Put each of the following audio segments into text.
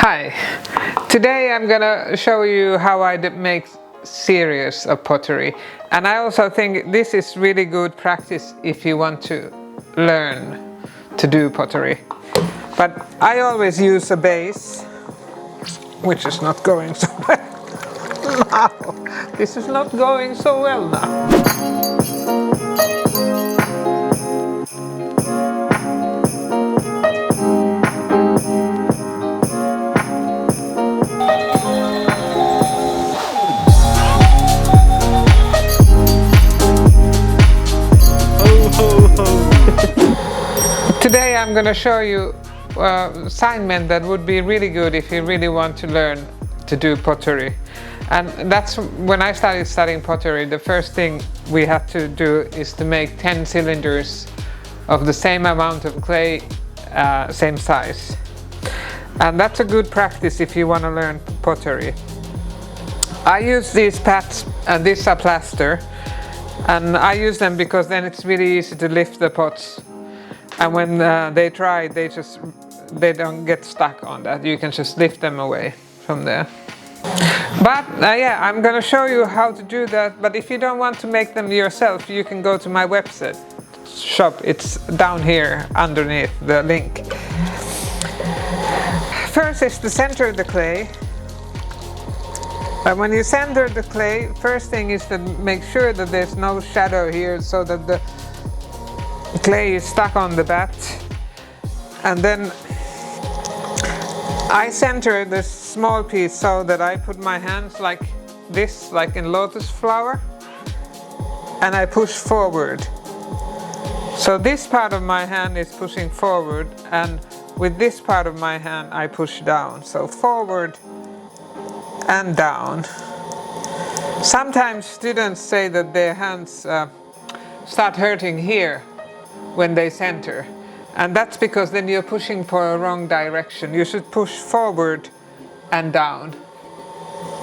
Hi, today I'm gonna show you how I make series of pottery, and I also think this is really good practice if you want to learn to do pottery. But I always use a base, which is not going so well now. This is not going so well now. Today I'm going to show you assignment that would be really good if you really want to learn to do pottery. And that's when I started studying pottery. The first thing we had to do is to make 10 cylinders of the same amount of clay, same size. And that's a good practice if you want to learn pottery. I use these pads, and these are plaster, and I use them because then it's really easy to lift the pots. And when they dry, they don't get stuck on that. You can just lift them away from there. But yeah, I'm going to show you how to do that. But if you don't want to make them yourself, you can go to my website shop. It's down here underneath the link. First is to center the clay. And when you center the clay, first thing is to make sure that there's no shadow here, so that the clay is stuck on the bat. And then I center this small piece so that I put my hands like this, like in lotus flower, and I push forward. So this part of my hand is pushing forward, and with this part of my hand I push down. So forward and down. Sometimes students say that their hands start hurting here when they center, and that's because then you're pushing for a wrong direction. You should push forward and down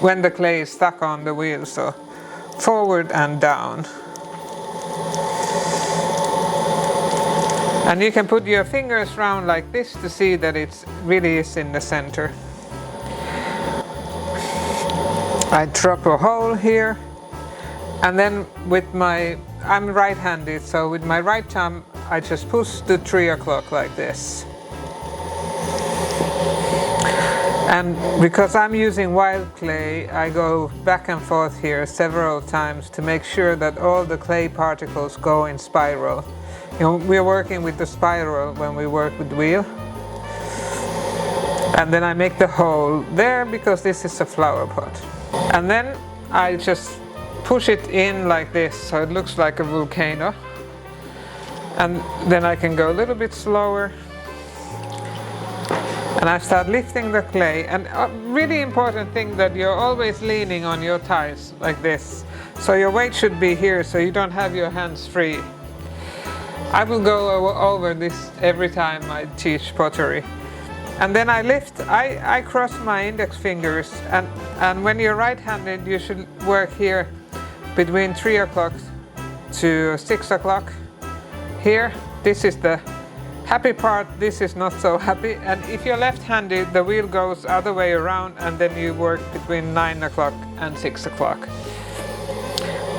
when the clay is stuck on the wheel. So forward and down. And you can put your fingers round like this to see that it really is in the center. I drop a hole here, and then with I'm right-handed, so with my right thumb I just push the 3 o'clock like this. And because I'm using wild clay, I go back and forth here several times to make sure that all the clay particles go in spiral. You know, we're working with the spiral when we work with wheel. And then I make the hole there because this is a flower pot. And then I just push it in like this, so it looks like a volcano. And then I can go a little bit slower. And I start lifting the clay. And a really important thing that you're always leaning on your thighs like this. So your weight should be here, so you don't have your hands free. I will go over this every time I teach pottery. And then I lift, I cross my index fingers, and when you're right-handed you should work here between 3 o'clock to 6 o'clock. Here, this is the happy part, this is not so happy. And if you're left-handed, the wheel goes other way around, and then you work between 9 o'clock and 6 o'clock.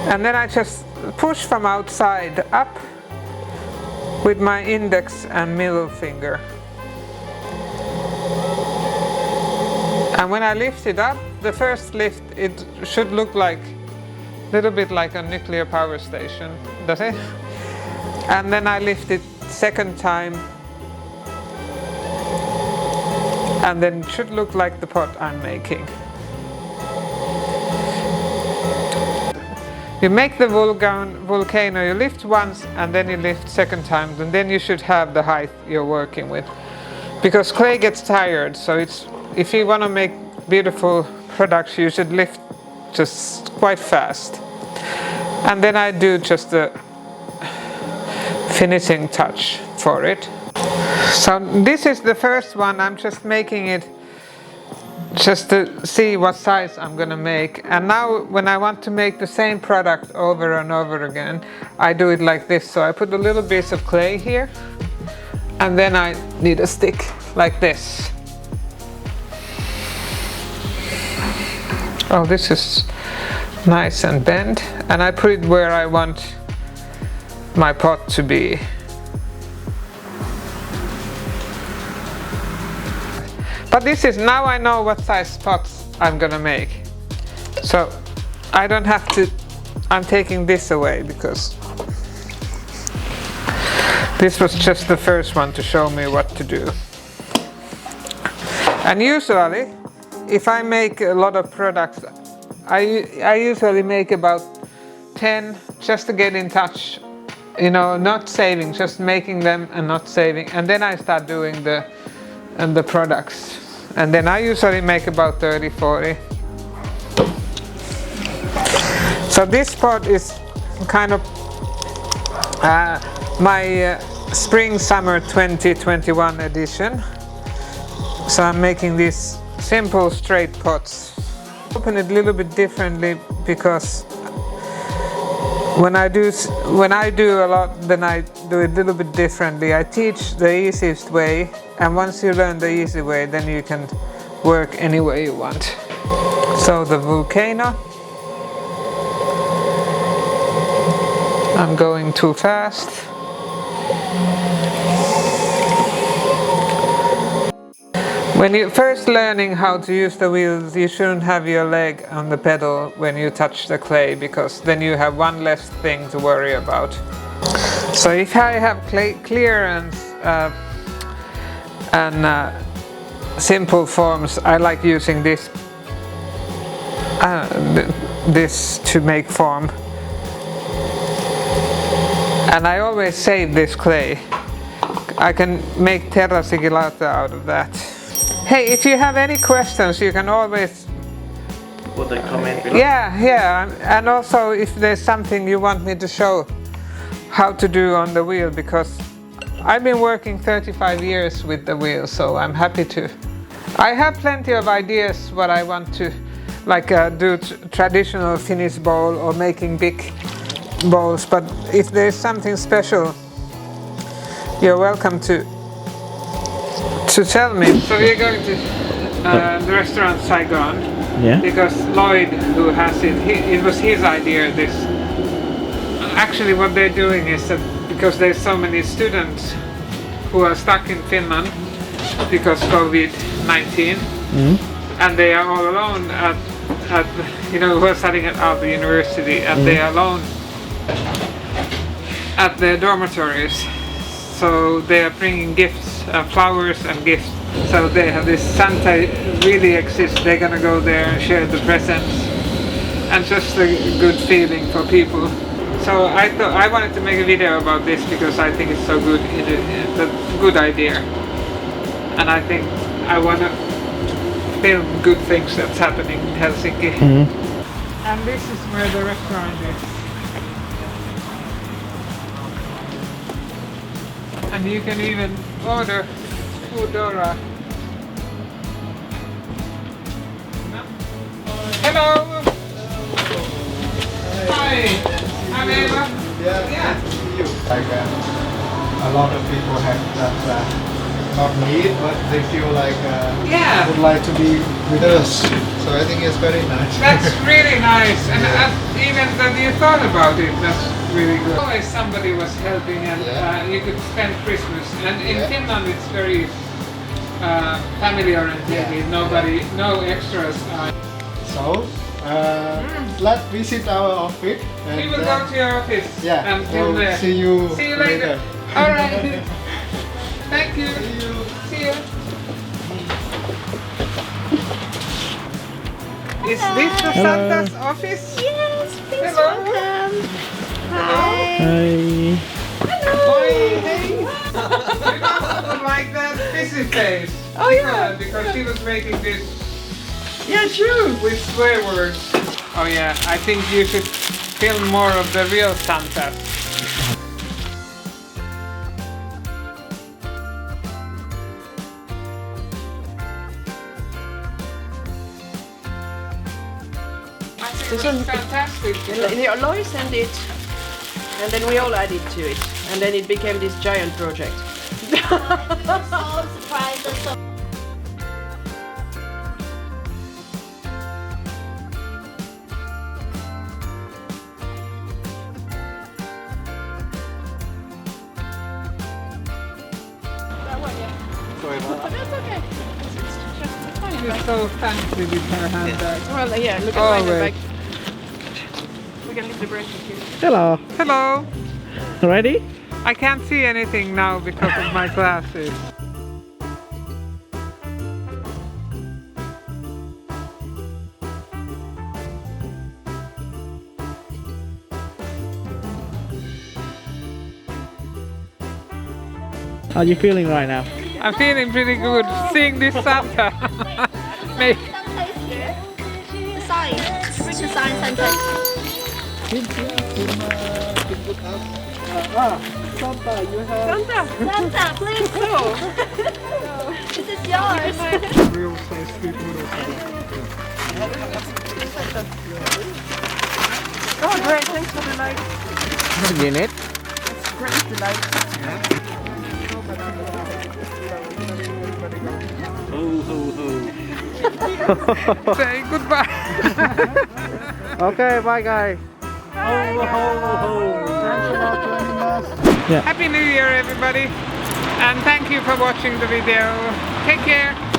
And then I just push from outside up with my index and middle finger. And when I lift it up, the first lift, it should look like a little bit like a nuclear power station, does it? And then I lift it second time, and then it should look like the pot I'm making. You make the volcano, you lift once and then you lift second time, and then you should have the height you're working with. Because clay gets tired, so if you want to make beautiful products, you should lift just quite fast. And then I do just the finishing touch for it. So this is the first one. I'm just making it just to see what size I'm going to make. And now when I want to make the same product over and over again, I do it like this. So I put a little piece of clay here, and then I need a stick like this. Oh, this is nice and bent, and I put it where I want my pot to be. But this is, now I know what size pots I'm gonna make. So I don't have to, I'm taking this away because this was just the first one to show me what to do. And usually, if I make a lot of products, I usually make about 10 just to get in touch, you know, not saving, just making them and not saving. And then I start doing the products. And then I usually make about 30, 40. So this pot is kind of my spring summer 2021 edition. So I'm making these simple straight pots. Open it a little bit differently because when I do a lot, then I do it a little bit differently. I teach the easiest way, and once you learn the easy way, then you can work any way you want. So the volcano. I'm going too fast. When you're first learning how to use the wheels, you shouldn't have your leg on the pedal when you touch the clay, because then you have one less thing to worry about. So if I have clearance and simple forms, I like using this to make form. And I always save this clay. I can make terra sigillata out of that. Hey, if you have any questions, you can always put a comment below. Yeah, and also if there's something you want me to show how to do on the wheel, because I've been working 35 years with the wheel, so I'm happy to. I have plenty of ideas what I want to, like do traditional Finnish bowl or making big bowls, but if there's something special, you're welcome to tell me. So we're going to the restaurant Saigon, because Lloyd, who has it, it was his idea. This actually what they're doing is that because there's so many students who are stuck in Finland because COVID-19, and they are all alone at who are studying at the university, and they are alone at their dormitories. So they are bringing gifts, flowers and gifts. So they have this Santa really exists. They're gonna go there and share the presents, and just a good feeling for people. So I thought I wanted to make a video about this because I think it's so good. It's a good idea, and I think I want to film good things that's happening in Helsinki. And this is where the restaurant is. And you can even order Udumbara. Hello! Hi! I'm Eva. Yeah. Like a lot of people have that not need, but they feel like would like to be with us. So I think it's very nice. That's really nice, and even that you thought about it, that's really good. Always somebody was helping, and you could spend Christmas. And in Finland, it's very family oriented. Nobody, no extras. So let's visit our office. We will go to your office. Yeah. And film there. See you later. All right. Thank you. See you. Is this the Santa's office? Yes, please Hello. welcome. Hi. Hi. Hello. Hey. You don't like that busy face. Oh yeah. Because she was making this. Yeah, true. With swear words. Oh yeah, I think you should film more of the real Santa. This is fantastic. Loi sent it, and then we all added to it, and then it became this giant project. So surprised. Sorry about that. That's okay. She's so fancy with her handbag. Well, yeah, look at Oh, my wait. bag. We can leave the bracelet here. Hello. Hello. Ready? I can't see anything now because of my glasses. How are you feeling right now? I'm feeling pretty good seeing this Santa. May- Santa is here. The sign. Bring the sign, Santa. Santa, you have Santa! Santa, please. This is yours. real size street noodles. Oh, great, thanks for the light. In it? Great, the light. Say goodbye. Okay, bye guys. Happy New Year, everybody. And thank you for watching the video. Take care.